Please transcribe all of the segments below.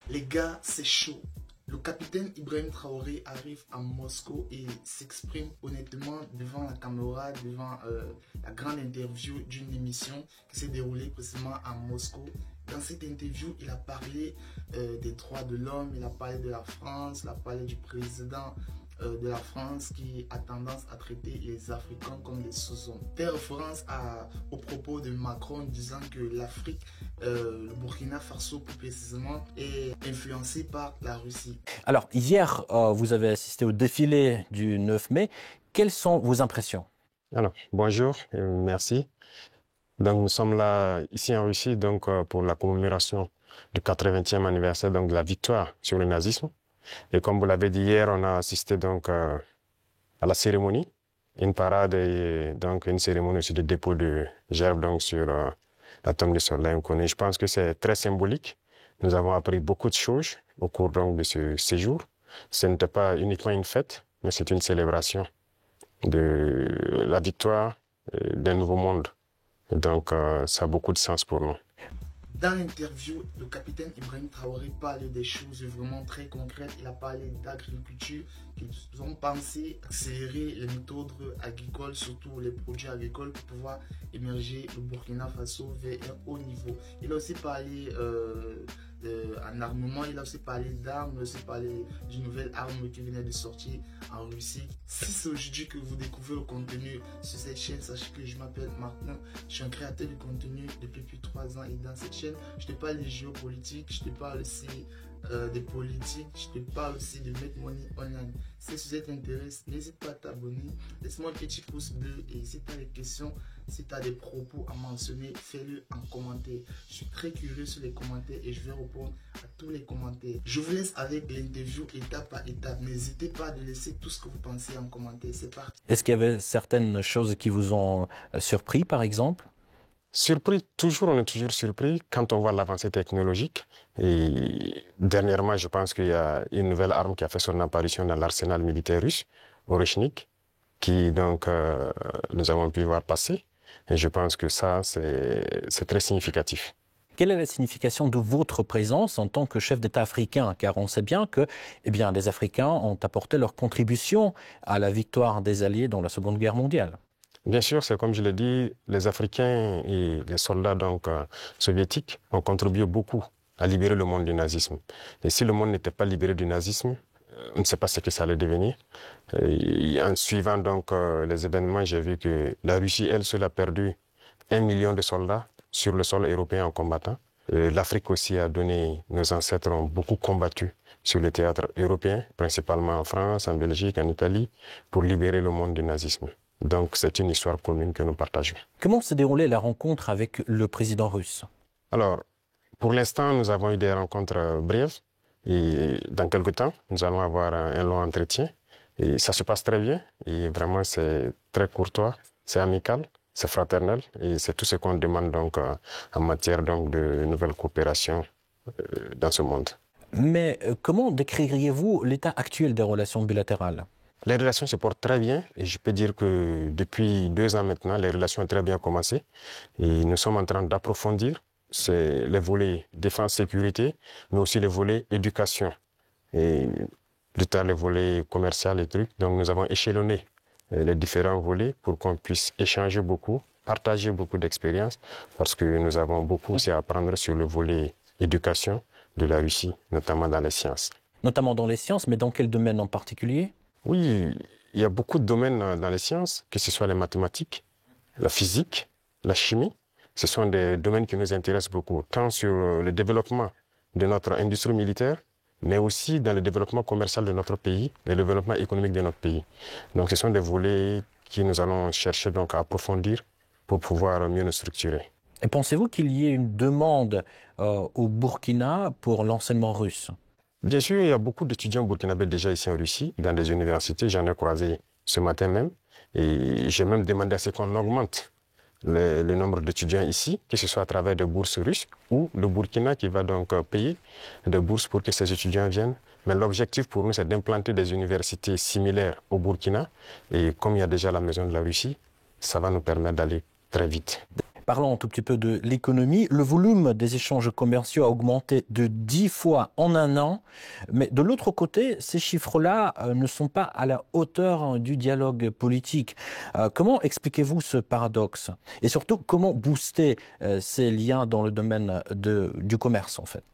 Les gars, c'est chaud. Le capitaine Ibrahim Traoré arrive à Moscou et s'exprime honnêtement devant la caméra, devant la grande interview d'une émission qui s'est déroulée précisément à Moscou. Dans cette interview, il a parlé des droits de l'homme, il a parlé de la France, il a parlé du président de la France qui a tendance à traiter les Africains comme des sous-hommes. Fait référence au propos de Macron disant que l'Afrique, le Burkina Faso plus précisément, est influencé par la Russie. Alors hier, vous avez assisté au défilé du 9 mai. Quelles sont vos impressions? Alors, bonjour et merci. Donc nous sommes là ici en Russie donc pour la commémoration du 80e anniversaire donc de la victoire sur le nazisme. Et comme vous l'avez dit hier, on a assisté donc à la cérémonie, une parade et donc une cérémonie aussi de dépôt de gerbes donc sur la tombe de soldats inconnus. Je pense que c'est très symbolique. Nous avons appris beaucoup de choses au cours donc de ce séjour. Ce n'était pas uniquement une fête, mais c'est une célébration de la victoire d'un nouveau monde. Donc ça a beaucoup de sens pour nous. Dans l'interview, le capitaine Ibrahim Traoré parle des choses vraiment très concrètes. Il a parlé d'agriculture, qu'ils ont pensé accélérer les méthodes agricoles, surtout les produits agricoles, pour pouvoir émerger le Burkina Faso vers un haut niveau. Il a aussi parlé en armement, il a aussi parlé d'armes, il a aussi parlé d'une nouvelle arme qui venait de sortir en Russie. Si c'est aujourd'hui que vous découvrez le contenu sur cette chaîne, sachez que je m'appelle Martin, je suis un créateur de contenu depuis plus de 3 ans et dans cette chaîne, je te parle de géopolitique, je te parle aussi de politique, je te parle aussi de make money online. Si ce sujet t'intéresse, n'hésite pas à t'abonner, laisse-moi un petit pouce bleu et si tu as des questions, si tu as des propos à mentionner, fais-le en commentaire. Je suis très curieux sur les commentaires et je vais répondre à tous les commentaires. Je vous laisse avec l'interview étape par étape. N'hésitez pas à laisser tout ce que vous pensez en commentaire. C'est parti. Est-ce qu'il y avait certaines choses qui vous ont surpris, par exemple? Surpris, toujours, on est toujours surpris quand on voit l'avancée technologique. Et dernièrement, je pense qu'il y a une nouvelle arme qui a fait son apparition dans l'arsenal militaire russe, Oreshnik, qui donc nous avons pu voir passer. Et je pense que ça, c'est très significatif. Quelle est la signification de votre présence en tant que chef d'État africain? Car on sait bien que les Africains ont apporté leur contribution à la victoire des Alliés dans la Seconde Guerre mondiale. Bien sûr, c'est comme je l'ai dit, les Africains et les soldats donc, soviétiques ont contribué beaucoup à libérer le monde du nazisme. Et si le monde n'était pas libéré du nazisme, on ne sait pas ce que ça allait devenir. Et en suivant donc les événements, j'ai vu que la Russie, elle seule, a perdu 1 million de soldats sur le sol européen en combattant. L'Afrique aussi a donné, nos ancêtres ont beaucoup combattu sur le théâtre européen, principalement en France, en Belgique, en Italie, pour libérer le monde du nazisme. Donc c'est une histoire commune que nous partageons. Comment s'est déroulée la rencontre avec le président russe? Alors, pour l'instant, nous avons eu des rencontres brèves. Et dans quelques temps, nous allons avoir un long entretien. Et ça se passe très bien. Et vraiment, c'est très courtois, c'est amical, c'est fraternel. Et c'est tout ce qu'on demande donc en matière donc, de nouvelles coopérations dans ce monde. Mais comment décririez-vous l'état actuel des relations bilatérales? Les relations se portent très bien et je peux dire que depuis 2 ans maintenant, les relations ont très bien commencé. Et nous sommes en train d'approfondir les volets défense-sécurité, mais aussi les volets éducation. Et plus tard, les volets commercial et trucs. Donc nous avons échelonné les différents volets pour qu'on puisse échanger beaucoup, partager beaucoup d'expériences, parce que nous avons beaucoup aussi à apprendre sur le volet éducation de la Russie, notamment dans les sciences. Notamment dans les sciences, mais dans quel domaine en particulier? Oui, il y a beaucoup de domaines dans les sciences, que ce soit les mathématiques, la physique, la chimie. Ce sont des domaines qui nous intéressent beaucoup, tant sur le développement de notre industrie militaire, mais aussi dans le développement commercial de notre pays, le développement économique de notre pays. Donc ce sont des volets que nous allons chercher donc à approfondir pour pouvoir mieux nous structurer. Et pensez-vous qu'il y ait une demande au Burkina pour l'enseignement russe? Bien sûr, il y a beaucoup d'étudiants burkinabés déjà ici en Russie, dans des universités. J'en ai croisé ce matin même. Et j'ai même demandé à ce qu'on augmente le nombre d'étudiants ici, que ce soit à travers des bourses russes ou le Burkina qui va donc payer des bourses pour que ces étudiants viennent. Mais l'objectif pour nous, c'est d'implanter des universités similaires au Burkina. Et comme il y a déjà la maison de la Russie, ça va nous permettre d'aller très vite. Parlons un tout petit peu de l'économie. Le volume des échanges commerciaux a augmenté de 10 fois en un an. Mais de l'autre côté, ces chiffres-là ne sont pas à la hauteur du dialogue politique. Comment expliquez-vous ce paradoxe? Et surtout, comment booster ces liens dans le domaine du commerce, en fait?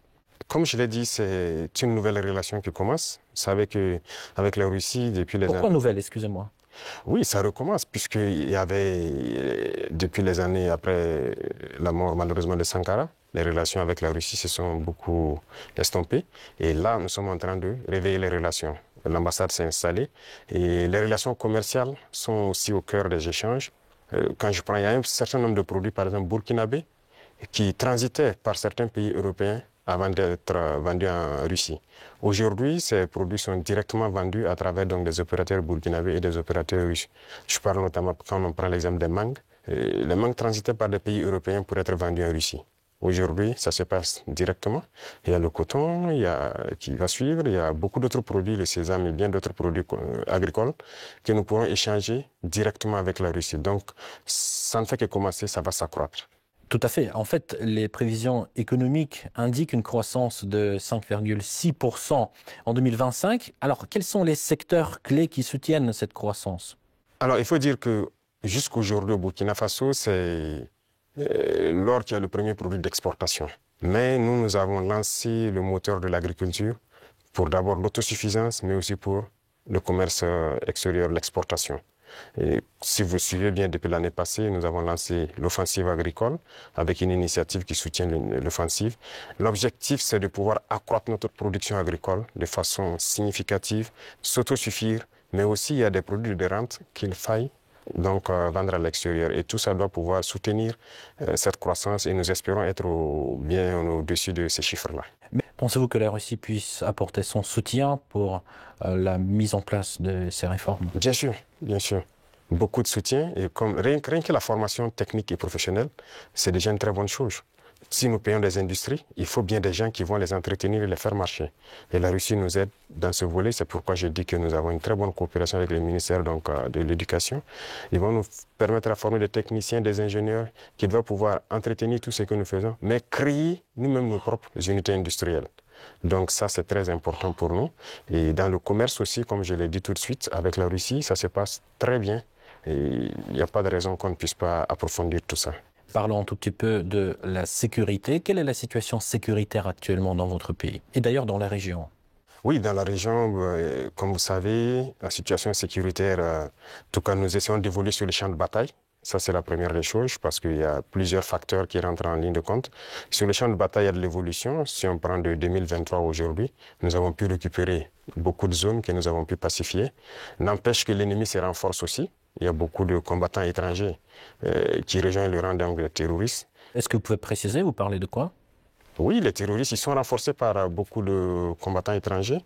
Comme je l'ai dit, c'est une nouvelle relation qui commence. Vous savez qu'avec la Russie, depuis les Pourquoi nouvelle, excusez-moi? Oui, ça recommence, puisqu'il y avait, depuis les années après la mort malheureusement de Sankara, les relations avec la Russie se sont beaucoup estompées. Et là, nous sommes en train de réveiller les relations. L'ambassade s'est installée et les relations commerciales sont aussi au cœur des échanges. Quand je prends, il y a un certain nombre de produits, par exemple burkinabés, qui transitaient par certains pays européens avant d'être vendus en Russie. Aujourd'hui, ces produits sont directement vendus à travers donc, des opérateurs burkinabés et des opérateurs russes. Je parle notamment, quand on prend l'exemple des mangues, les mangues transitaient par des pays européens pour être vendus en Russie. Aujourd'hui, ça se passe directement. Il y a le coton qui va suivre, il y a beaucoup d'autres produits, le sésame et bien d'autres produits agricoles que nous pourrons échanger directement avec la Russie. Donc, ça ne fait que commencer, ça va s'accroître. Tout à fait. En fait, les prévisions économiques indiquent une croissance de 5,6% en 2025. Alors, quels sont les secteurs clés qui soutiennent cette croissance? Alors, il faut dire que jusqu'aujourd'hui, au Burkina Faso, c'est l'or qui est le premier produit d'exportation. Mais nous avons lancé le moteur de l'agriculture pour d'abord l'autosuffisance, mais aussi pour le commerce extérieur, l'exportation. Et si vous suivez bien, depuis l'année passée, nous avons lancé l'offensive agricole avec une initiative qui soutient l'offensive. L'objectif, c'est de pouvoir accroître notre production agricole de façon significative, s'autosuffire, mais aussi il y a des produits de rente qu'il faille donc vendre à l'extérieur. Et tout ça doit pouvoir soutenir cette croissance et nous espérons être bien au-dessus de ces chiffres-là. Pensez-vous que la Russie puisse apporter son soutien pour la mise en place de ces réformes? Bien sûr, bien sûr. Beaucoup de soutien. Et rien que la formation technique et professionnelle, c'est déjà une très bonne chose. Si nous payons des industries, il faut bien des gens qui vont les entretenir et les faire marcher. Et la Russie nous aide dans ce volet. C'est pourquoi je dis que nous avons une très bonne coopération avec le ministère de l'Éducation. Ils vont nous permettre de former des techniciens, des ingénieurs qui doivent pouvoir entretenir tout ce que nous faisons, mais créer nous-mêmes nos propres unités industrielles. Donc ça, c'est très important pour nous. Et dans le commerce aussi, comme je l'ai dit tout de suite, avec la Russie, ça se passe très bien. Et il n'y a pas de raison qu'on ne puisse pas approfondir tout ça. Parlons un tout petit peu de la sécurité. Quelle est la situation sécuritaire actuellement dans votre pays et d'ailleurs dans la région? Oui, dans la région, comme vous savez, la situation sécuritaire, en tout cas, nous essayons d'évoluer sur les champs de bataille. Ça, c'est la première des choses parce qu'il y a plusieurs facteurs qui rentrent en ligne de compte. Sur les champs de bataille, il y a de l'évolution. Si on prend de 2023 aujourd'hui, nous avons pu récupérer beaucoup de zones que nous avons pu pacifier. N'empêche que l'ennemi se renforce aussi. Il y a beaucoup de combattants étrangers qui rejoignent le rang des terroristes. Est-ce que vous pouvez préciser, vous parlez de quoi? Oui, les terroristes, ils sont renforcés par beaucoup de combattants étrangers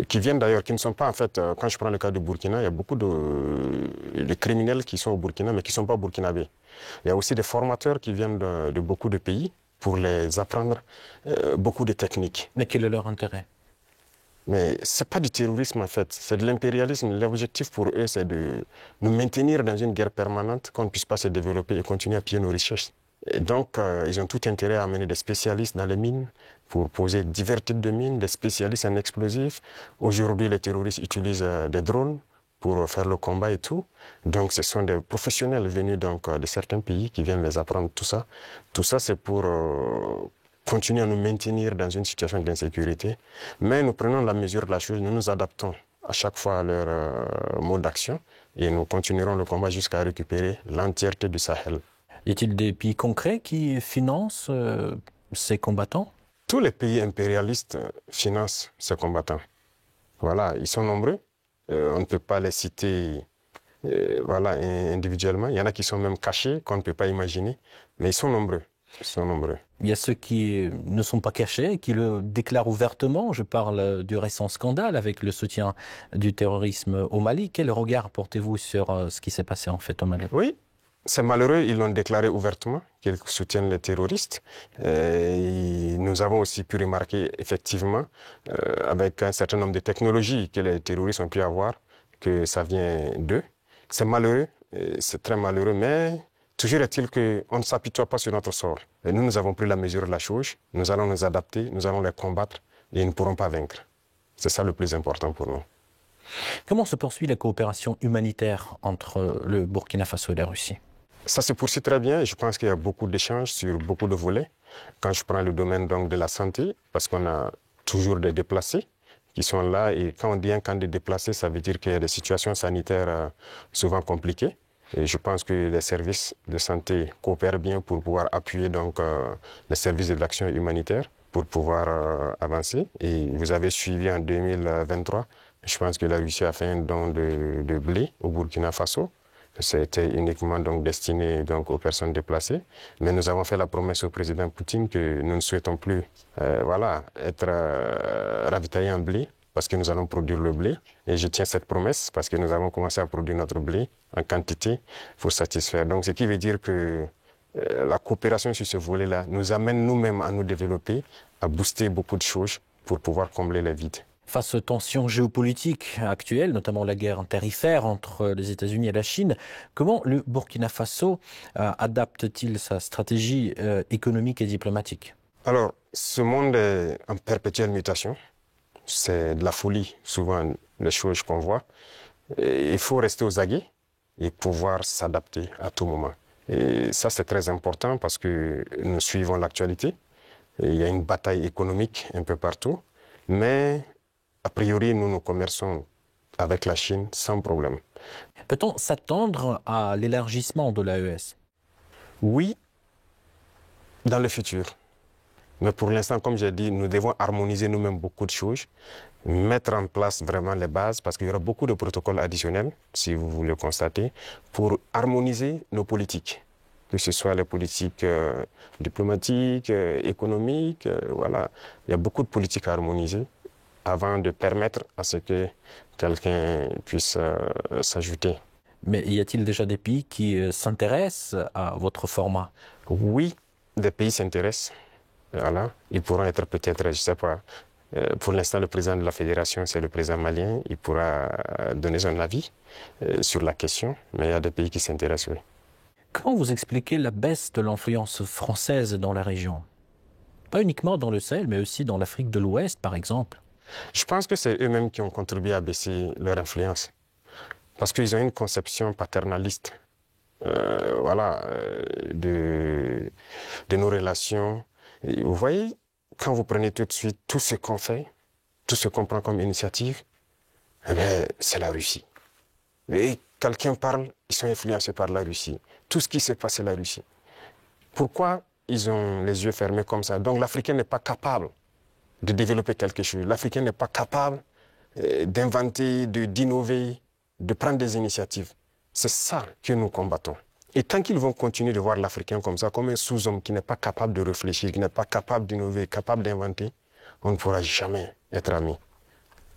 qui viennent d'ailleurs, qui ne sont pas en fait, quand je prends le cas du Burkina, il y a beaucoup de criminels qui sont au Burkina mais qui ne sont pas burkinabés. Il y a aussi des formateurs qui viennent de beaucoup de pays pour les apprendre beaucoup de techniques. Mais quel est leur intérêt? Mais ce n'est pas du terrorisme en fait, c'est de l'impérialisme. L'objectif pour eux, c'est de nous maintenir dans une guerre permanente, qu'on ne puisse pas se développer et continuer à piller nos richesses. Et donc, ils ont tout intérêt à amener des spécialistes dans les mines pour poser divers types de mines, des spécialistes en explosifs. Aujourd'hui, les terroristes utilisent des drones pour faire le combat et tout. Donc, ce sont des professionnels venus donc, de certains pays qui viennent les apprendre tout ça. Tout ça, c'est pour continuer à nous maintenir dans une situation d'insécurité. Mais nous prenons la mesure de la chose, nous nous adaptons à chaque fois à leur mode d'action et nous continuerons le combat jusqu'à récupérer l'entièreté du Sahel. Y a-t-il des pays concrets qui financent ces combattants? Tous les pays impérialistes financent ces combattants. Voilà, ils sont nombreux. On ne peut pas les citer voilà, individuellement. Il y en a qui sont même cachés, qu'on ne peut pas imaginer. Mais ils sont nombreux. Ils sont nombreux. Il y a ceux qui ne sont pas cachés, qui le déclarent ouvertement. Je parle du récent scandale avec le soutien du terrorisme au Mali. Quel regard portez-vous sur ce qui s'est passé en fait au Mali? Oui, c'est malheureux, ils l'ont déclaré ouvertement, qu'ils soutiennent les terroristes. Et nous avons aussi pu remarquer effectivement, avec un certain nombre de technologies que les terroristes ont pu avoir, que ça vient d'eux. C'est malheureux, c'est très malheureux, mais Toujours est-il qu'on ne s'apitoie pas sur notre sort. Et nous avons pris la mesure de la chose, nous allons nous adapter, nous allons les combattre et ils ne pourront pas vaincre. C'est ça le plus important pour nous. Comment se poursuit la coopération humanitaire entre le Burkina Faso et la Russie? Ça se poursuit très bien et je pense qu'il y a beaucoup d'échanges sur beaucoup de volets. Quand je prends le domaine donc, de la santé, parce qu'on a toujours des déplacés qui sont là et quand on dit un camp de déplacés, ça veut dire qu'il y a des situations sanitaires souvent compliquées. Et je pense que les services de santé coopèrent bien pour pouvoir appuyer donc, les services de l'action humanitaire pour pouvoir avancer. Et vous avez suivi en 2023, je pense que la Russie a fait un don de blé au Burkina Faso. C'était uniquement donc, destiné donc, aux personnes déplacées. Mais nous avons fait la promesse au président Poutine que nous ne souhaitons plus voilà, être ravitaillés en blé parce que nous allons produire le blé. Et je tiens cette promesse parce que nous avons commencé à produire notre blé en quantité pour satisfaire. Donc, ce qui veut dire que la coopération sur ce volet-là nous amène nous-mêmes à nous développer, à booster beaucoup de choses pour pouvoir combler les vides. Face aux tensions géopolitiques actuelles, notamment la guerre tarifaire entre les États-Unis et la Chine, comment le Burkina Faso adapte-t-il sa stratégie économique et diplomatique? Alors, ce monde est en perpétuelle mutation. C'est de la folie, souvent, les choses qu'on voit. Et il faut rester aux aguets et pouvoir s'adapter à tout moment. Et ça, c'est très important parce que nous suivons l'actualité. Il y a une bataille économique un peu partout. Mais a priori, nous commerçons avec la Chine sans problème. Peut-on s'attendre à l'élargissement de l'AES? Oui, dans le futur. Mais pour l'instant, comme j'ai dit, nous devons harmoniser nous-mêmes beaucoup de choses, mettre en place vraiment les bases, parce qu'il y aura beaucoup de protocoles additionnels, si vous le constatez, pour harmoniser nos politiques, que ce soit les politiques diplomatiques, économiques, voilà. Il y a beaucoup de politiques à harmoniser avant de permettre à ce que quelqu'un puisse s'ajouter. Mais y a-t-il déjà des pays qui s'intéressent à votre format? Oui, des pays s'intéressent. Voilà. Ils pourront être peut-être, je ne sais pas, pour l'instant le président de la fédération c'est le président malien, il pourra donner son avis sur la question, mais il y a des pays qui s'intéressent, oui. Comment vous expliquez la baisse de l'influence française dans la région? Pas uniquement dans le Sahel, mais aussi dans l'Afrique de l'Ouest, par exemple. Je pense que c'est eux-mêmes qui ont contribué à baisser leur influence, parce qu'ils ont une conception paternaliste voilà, de nos relations. Et vous voyez, quand vous prenez tout de suite tout ce qu'on fait, tout ce qu'on prend comme initiative, eh bien, c'est la Russie. Et quelqu'un parle, ils sont influencés par la Russie. Tout ce qui se passe, c'est la Russie. Pourquoi ils ont les yeux fermés comme ça? Donc l'Africain n'est pas capable de développer quelque chose. L'Africain n'est pas capable d'inventer, d'innover, de prendre des initiatives. C'est ça que nous combattons. Et tant qu'ils vont continuer de voir l'Africain comme ça, comme un sous-homme qui n'est pas capable de réfléchir, qui n'est pas capable d'innover, capable d'inventer, on ne pourra jamais être amis.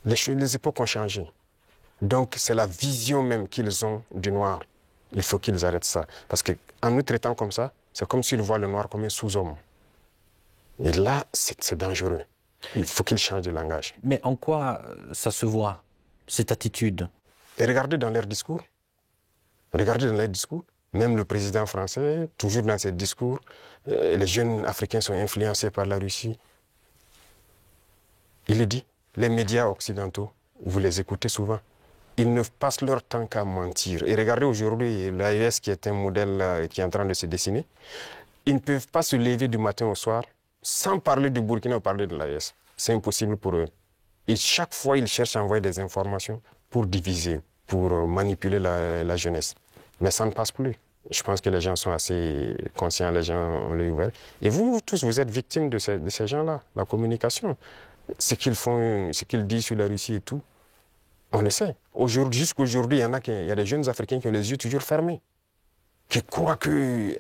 Les époques ont changé. Donc c'est la vision même qu'ils ont du noir. Il faut qu'ils arrêtent ça. Parce qu'en nous traitant comme ça, c'est comme s'ils voient le noir comme un sous-homme. Et là, c'est dangereux. Il faut qu'ils changent de langage. Mais en quoi ça se voit, cette attitude? Et regardez dans leurs discours. Regardez dans leurs discours. Même le président français, toujours dans ses discours, les jeunes Africains sont influencés par la Russie. Il le dit. Les médias occidentaux, vous les écoutez souvent. Ils ne passent leur temps qu'à mentir. Et regardez aujourd'hui l'AES qui est un modèle qui est en train de se dessiner. Ils ne peuvent pas se lever du matin au soir sans parler du Burkina ou parler de l'AES. C'est impossible pour eux. Et chaque fois, ils cherchent à envoyer des informations pour diviser, pour manipuler la jeunesse. Mais ça ne passe plus. Je pense que les gens sont assez conscients, les gens ont l'œil ouvert. Et vous tous, vous êtes victimes de ces gens-là, la communication. Ce qu'ils font, ce qu'ils disent sur la Russie et tout, on le sait. Jusqu'aujourd'hui, il y a des jeunes Africains qui ont les yeux toujours fermés, qui croient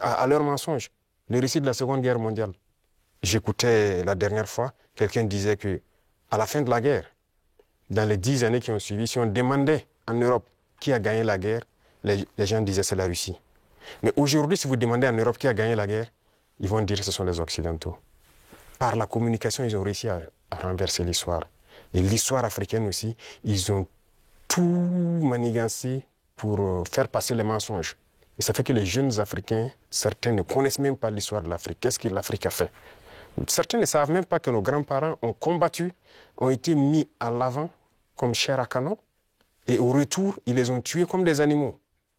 à leurs mensonges. Le récit de la Seconde Guerre mondiale. J'écoutais la dernière fois, quelqu'un disait qu'à la fin de la guerre, dans les 10 années qui ont suivi, si on demandait en Europe qui a gagné la guerre, les gens disaient c'est la Russie. Mais aujourd'hui, si vous demandez en Europe qui a gagné la guerre, ils vont dire que ce sont les Occidentaux. Par la communication, ils ont réussi à renverser l'histoire. Et l'histoire africaine aussi, ils ont tout manigancé pour faire passer les mensonges. Et ça fait que les jeunes Africains, certains ne connaissent même pas l'histoire de l'Afrique. Qu'est-ce que l'Afrique a fait? Certains ne savent même pas que nos grands-parents ont combattu, ont été mis à l'avant comme chair à canon. Et au retour, ils les ont tués comme des animaux.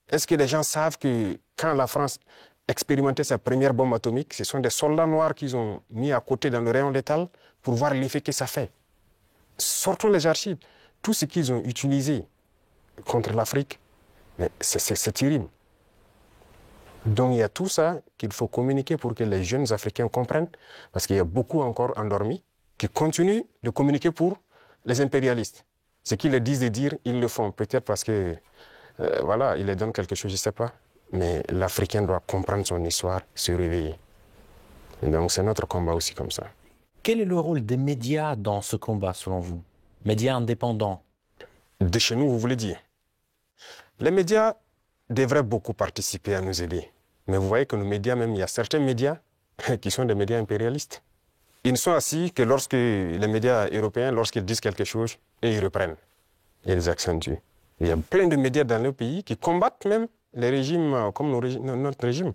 Est-ce que les gens savent que quand la France expérimentait sa première bombe atomique, ce sont des soldats noirs qu'ils ont mis à côté dans le rayon létal pour voir l'effet que ça fait? Sortons les archives. Tout ce qu'ils ont utilisé contre l'Afrique, c'est terrible. Donc il y a tout ça qu'il faut communiquer pour que les jeunes Africains comprennent, parce qu'il y a beaucoup encore endormis qui continuent de communiquer pour les impérialistes. Ce qu'ils leur disent de dire, ils le font. Peut-être parce que, voilà, ils leur donnent quelque chose, je ne sais pas. Mais l'Africain doit comprendre son histoire, se réveiller. Et donc c'est notre combat aussi comme ça. Quel est le rôle des médias dans ce combat, selon vous? Médias indépendants? De chez nous, vous voulez dire? Les médias devraient beaucoup participer à nous aider. Mais vous voyez que nos médias, même, il y a certains médias qui sont des médias impérialistes. Ils ne sont assis que lorsque les médias européens, lorsqu'ils disent quelque chose, et ils reprennent. Et ils accentuent. Il y a plein de médias dans nos pays qui combattent même les régimes comme notre régime.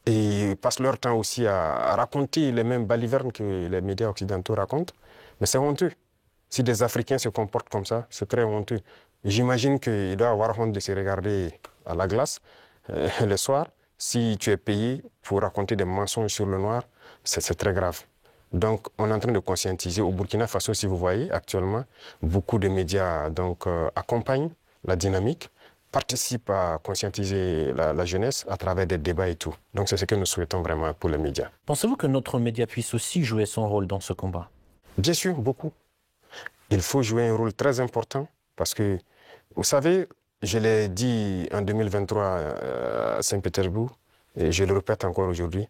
Et ils passent leur temps aussi à raconter les mêmes balivernes que les médias occidentaux racontent. Mais c'est honteux. Si des Africains se comportent comme ça, c'est très honteux. J'imagine qu'il doit avoir honte de se regarder à la glace le soir. Si tu es payé pour raconter des mensonges sur le noir, c'est très grave. Donc, on est en train de conscientiser. Au Burkina Faso, si vous voyez, actuellement, beaucoup de médias accompagnent la dynamique, participent à conscientiser la jeunesse à travers des débats et tout. Donc, c'est ce que nous souhaitons vraiment pour les médias. Pensez-vous que notre média puisse aussi jouer son rôle dans ce combat? Bien sûr, beaucoup. Il faut jouer un rôle très important parce que, vous savez, je l'ai dit en 2023 à Saint-Pétersbourg et je le répète encore aujourd'hui,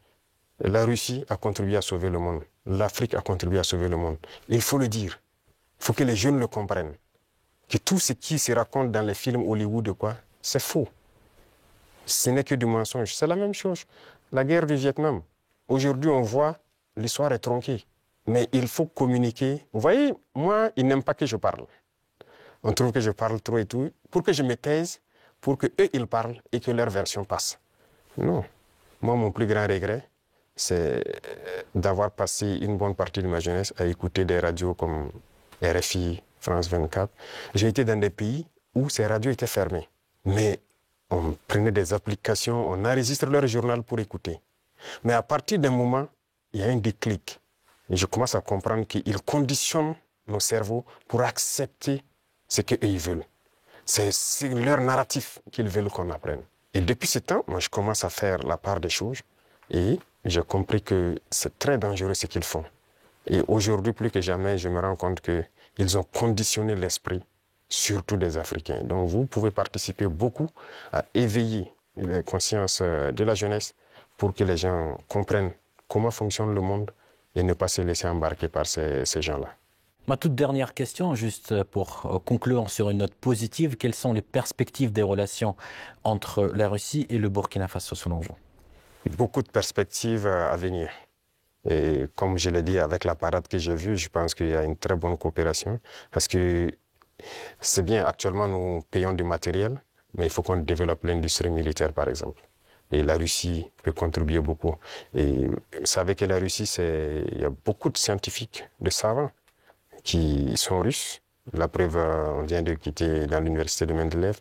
la Russie a contribué à sauver le monde. L'Afrique a contribué à sauver le monde. Il faut le dire. Il faut que les jeunes le comprennent. Que tout ce qui se raconte dans les films Hollywood, c'est faux. Ce n'est que du mensonge. C'est la même chose. La guerre du Vietnam. Aujourd'hui, on voit, l'histoire est tronquée. Mais il faut communiquer. Vous voyez, moi, ils n'aiment pas que je parle. On trouve que je parle trop et tout. Pour que je me taise, pour qu'eux, ils parlent et que leur version passe. Non. Moi, mon plus grand regret, c'est d'avoir passé une bonne partie de ma jeunesse à écouter des radios comme RFI, France 24. J'ai été dans des pays où ces radios étaient fermées. Mais on prenait des applications, on enregistre leur journal pour écouter. Mais à partir d'un moment, il y a un déclic. Et je commence à comprendre qu'ils conditionnent nos cerveaux pour accepter ce qu'eux ils veulent. C'est leur narratif qu'ils veulent qu'on apprenne. Et depuis ce temps, moi, je commence à faire la part des choses et j'ai compris que c'est très dangereux ce qu'ils font. Et aujourd'hui, plus que jamais, je me rends compte qu'ils ont conditionné l'esprit, surtout des Africains. Donc, vous pouvez participer beaucoup à éveiller les consciences de la jeunesse pour que les gens comprennent comment fonctionne le monde et ne pas se laisser embarquer par ces gens-là. Ma toute dernière question, juste pour conclure sur une note positive, quelles sont les perspectives des relations entre la Russie et le Burkina Faso selon vous? Beaucoup de perspectives à venir. Et comme je l'ai dit, avec la parade que j'ai vue, je pense qu'il y a une très bonne coopération. Parce que c'est bien, actuellement, nous payons du matériel, mais il faut qu'on développe l'industrie militaire, par exemple. Et la Russie peut contribuer beaucoup. Et vous savez que la Russie, il y a beaucoup de scientifiques, de savants qui sont russes. La preuve, on vient de quitter dans l'université de Mendeleev.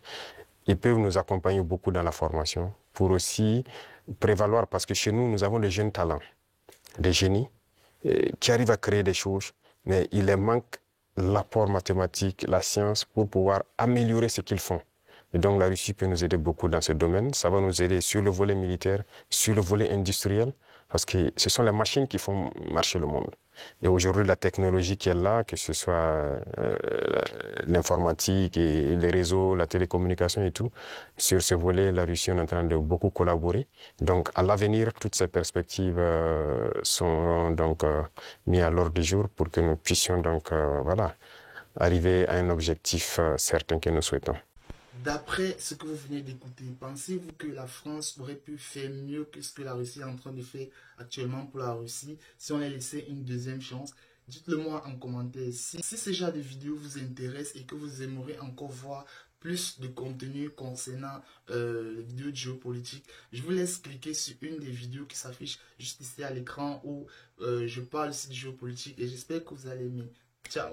Ils peuvent nous accompagner beaucoup dans la formation pour aussi prévaloir, parce que chez nous, nous avons des jeunes talents, des génies qui arrivent à créer des choses, mais il leur manque l'apport mathématique, la science pour pouvoir améliorer ce qu'ils font. Et donc la Russie peut nous aider beaucoup dans ce domaine. Ça va nous aider sur le volet militaire, sur le volet industriel, parce que ce sont les machines qui font marcher le monde. Et aujourd'hui, la technologie qui est là, que ce soit l'informatique et les réseaux, la télécommunication et tout, sur ce volet, la Russie est en train de beaucoup collaborer. Donc, à l'avenir, toutes ces perspectives sont donc mises à l'ordre du jour pour que nous puissions donc voilà, arriver à un objectif certain que nous souhaitons. D'après ce que vous venez d'écouter, pensez-vous que la France aurait pu faire mieux que ce que la Russie est en train de faire actuellement pour la Russie si on les laissait une deuxième chance? Dites-le moi en commentaire. Si ce genre de vidéo vous intéresse et que vous aimeriez encore voir plus de contenu concernant les vidéos de géopolitique, je vous laisse cliquer sur une des vidéos qui s'affiche juste ici à l'écran où je parle aussi de géopolitique et j'espère que vous allez aimer. Ciao!